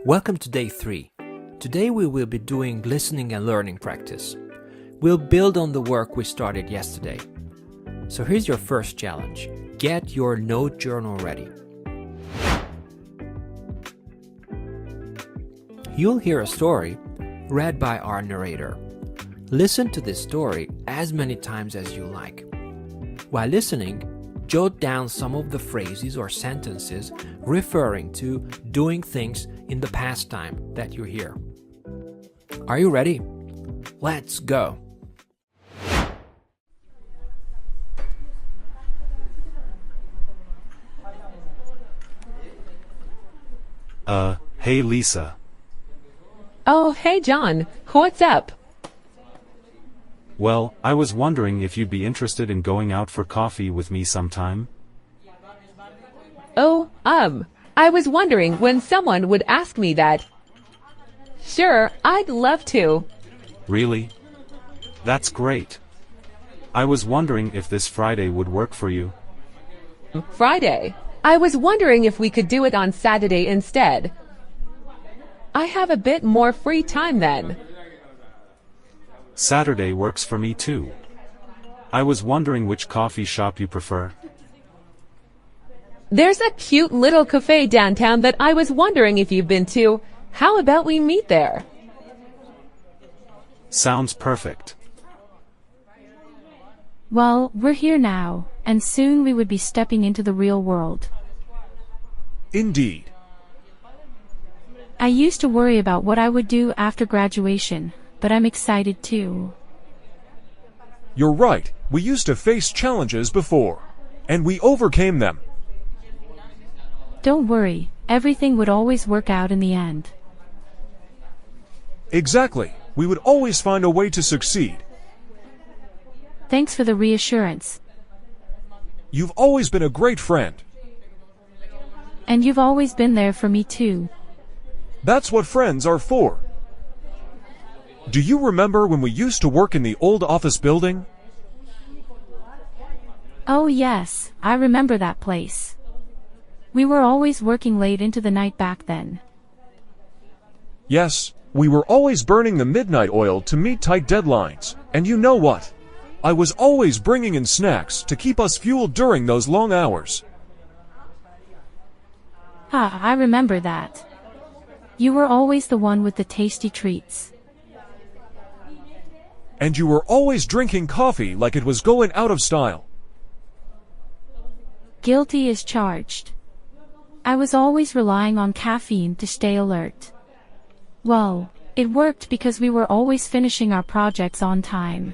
Welcome to day 3. Today we will be doing listening and learning practice. We'll build on the work we started yesterday. So here's your first challenge. Get your note journal ready. You'll hear a story read by our narrator. Listen to this story as many times as you like. While listening, jot down some of the phrases or sentences referring to doing things in the past time that you hear. Are you ready? Let's go! Hey Lisa. Oh, hey John. What's up? Well, I was wondering if you'd be interested in going out for coffee with me sometime? I was wondering when someone would ask me that. Sure, I'd love to. Really? That's great. I was wondering if this Friday would work for you. Friday? I was wondering if we could do it on Saturday instead. I have a bit more free time then. Saturday works for me too. I was wondering which coffee shop you prefer. There's a cute little cafe downtown that I was wondering if you've been to. How about we meet there? Sounds perfect. Well, we're here now, and soon we would be stepping into the real world. Indeed. I used to worry about what I would do after graduation, but I'm excited too. You're right, we used to face challenges before, and we overcame them. Don't worry, everything would always work out in the end. Exactly, we would always find a way to succeed. Thanks for the reassurance. You've always been a great friend. And you've always been there for me too. That's what friends are for. Do you remember when we used to work in the old office building? Oh yes, I remember that place. We were always working late into the night back then. Yes, we were always burning the midnight oil to meet tight deadlines, and you know what? I was always bringing in snacks to keep us fueled during those long hours. I remember that. You were always the one with the tasty treats. And you were always drinking coffee like it was going out of style. Guilty as charged. I was always relying on caffeine to stay alert. Well, it worked because we were always finishing our projects on time.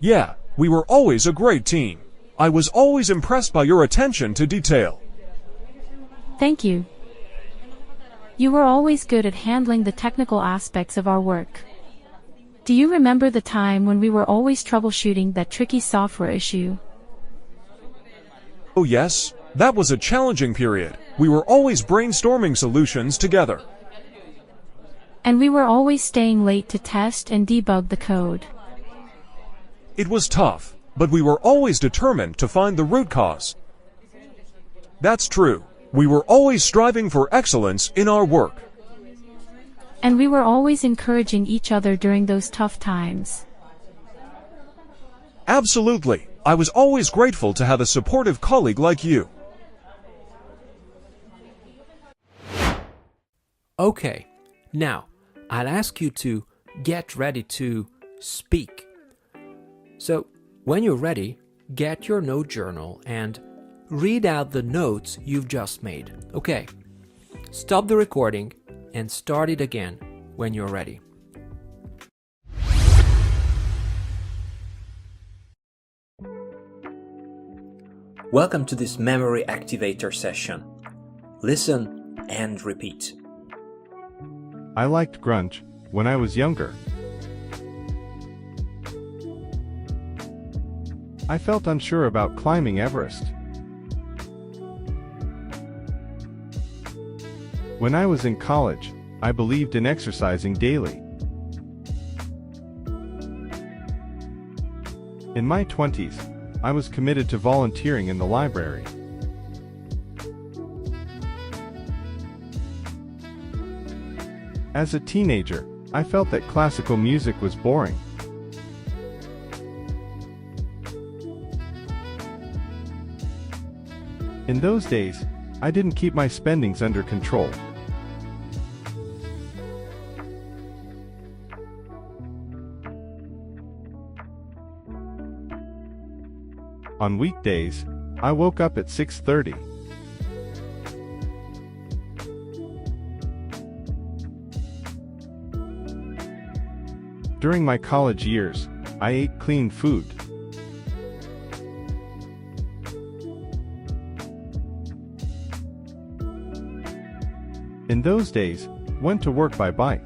Yeah, we were always a great team. I was always impressed by your attention to detail. Thank you. You were always good at handling the technical aspects of our work. Do you remember the time when we were always troubleshooting that tricky software issue? Oh yes, that was a challenging period. We were always brainstorming solutions together. And we were always staying late to test and debug the code. It was tough, but we were always determined to find the root cause. That's true. We were always striving for excellence in our work. And we were always encouraging each other during those tough times. Absolutely. I was always grateful to have a supportive colleague like you. Okay, now I'll ask you to get ready to speak. So, when you're ready, get your note journal and read out the notes you've just made. Okay, stop the recording and start it again when you're ready. Welcome to this memory activator session. Listen and repeat. I liked grunge when I was younger. I felt unsure about climbing Everest. When I was in college, I believed in exercising daily. In my 20s, I was committed to volunteering in the library. As a teenager, I felt that classical music was boring. In those days, I didn't keep my spendings under control. On weekdays, I woke up at 6:30. During my college years, I ate clean food. In those days, went to work by bike.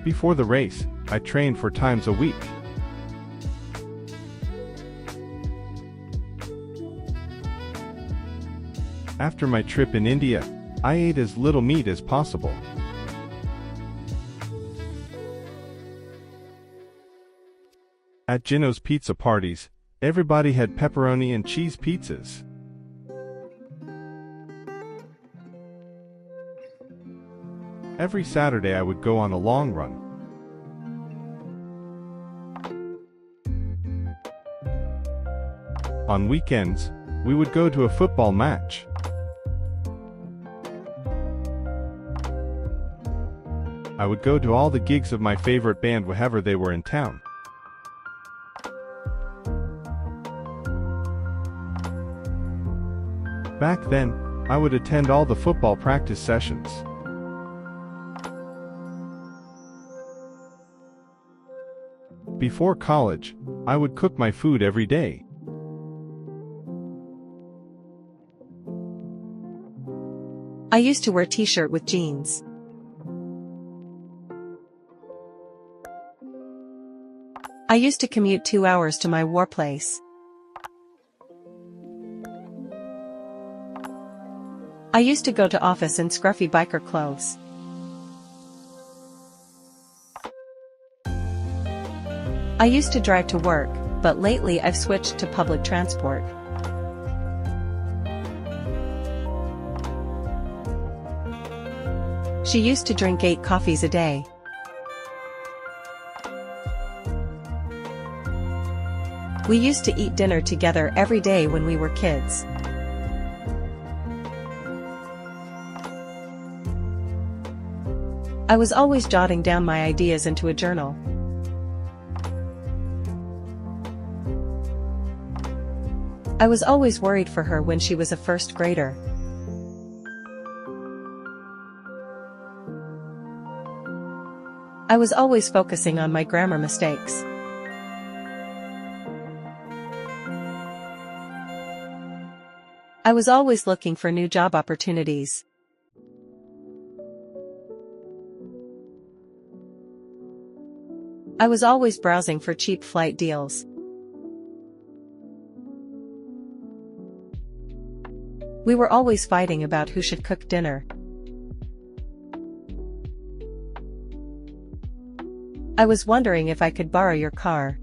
Before the race, I trained 4 times a week. After my trip in India, I ate as little meat as possible. At Gino's pizza parties, everybody had pepperoni and cheese pizzas. Every Saturday I would go on a long run. On weekends, we would go to a football match. I would go to all the gigs of my favorite band wherever they were in town. Back then, I would attend all the football practice sessions. Before college, I would cook my food every day. I used to wear t-shirt with jeans. I used to commute 2 hours to my war place. I used to go to office in scruffy biker clothes. I used to drive to work, but lately I've switched to public transport. She used to drink 8 coffees a day. We used to eat dinner together every day when we were kids. I was always jotting down my ideas into a journal. I was always worried for her when she was a first grader. I was always focusing on my grammar mistakes. I was always looking for new job opportunities. I was always browsing for cheap flight deals. We were always fighting about who should cook dinner. I was wondering if I could borrow your car.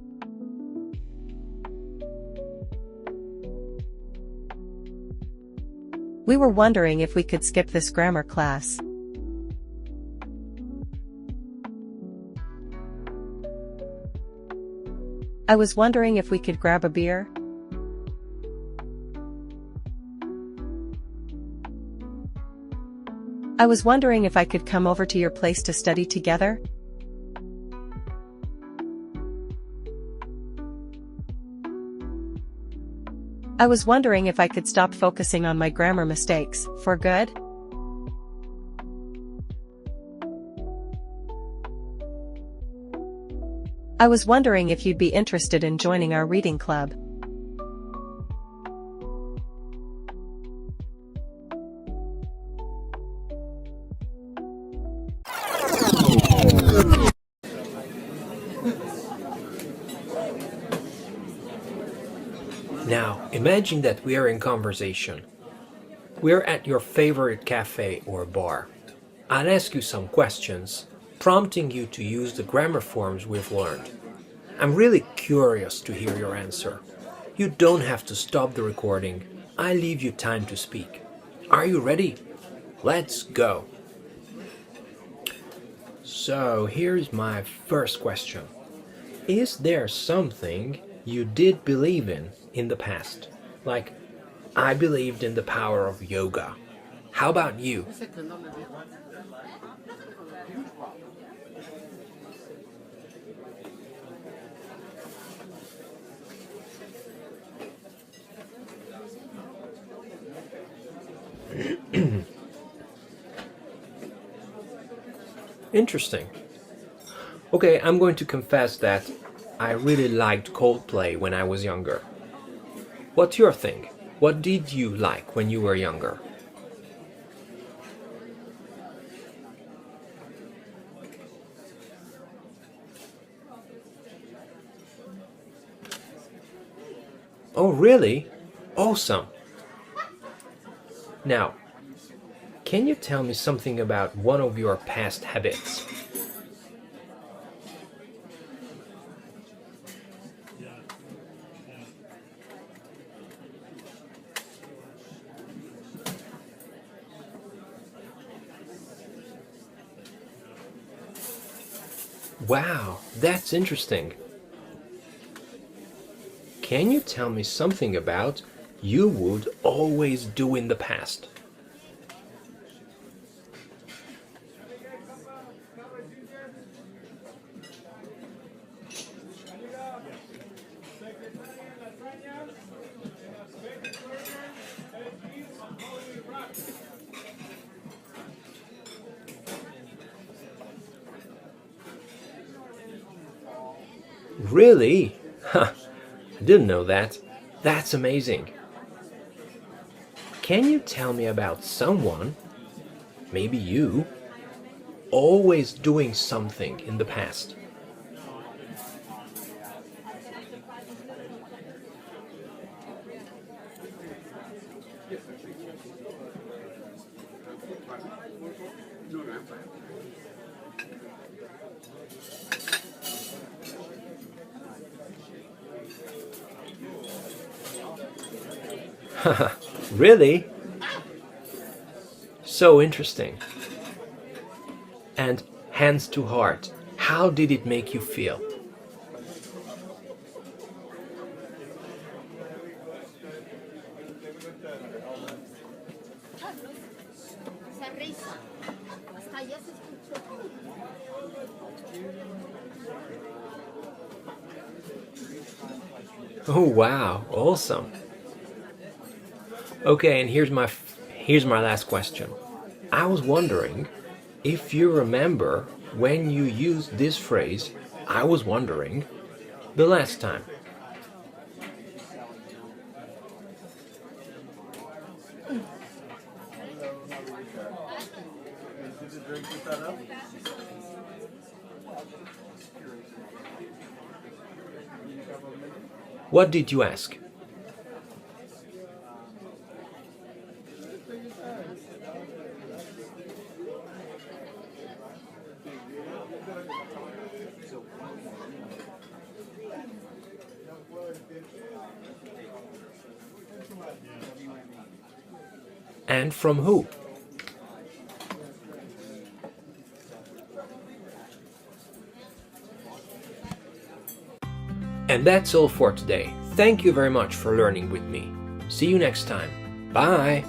We were wondering if we could skip this grammar class. I was wondering if we could grab a beer. I was wondering if I could come over to your place to study together. I was wondering if I could stop focusing on my grammar mistakes, for good. I was wondering if you'd be interested in joining our reading club. Now, imagine that we are in conversation. We're at your favorite cafe or bar. I'll ask you some questions, prompting you to use the grammar forms we've learned. I'm really curious to hear your answer. You don't have to stop the recording. I leave you time to speak. Are you ready? Let's go. So here's my first question. Is there something you did believe in the past? Like, I believed in the power of yoga. How about you? Interesting. Okay, I'm going to confess that I really liked Coldplay when I was younger. What's your thing? What did you like when you were younger? Oh, really? Awesome. Now, can you tell me something about one of your past habits? Wow, that's interesting. Can you tell me something about you would always do in the past? Really? Huh, I didn't know that. That's amazing. Can you tell me about someone, maybe you, always doing something in the past? Really? So interesting. And hands to heart, how did it make you feel? Oh wow, awesome. Okay, and here's my last question. I was wondering if you remember when you used this phrase, I was wondering, the last time. What did you ask? And from who? And that's all for today. Thank you very much for learning with me. See you next time. Bye!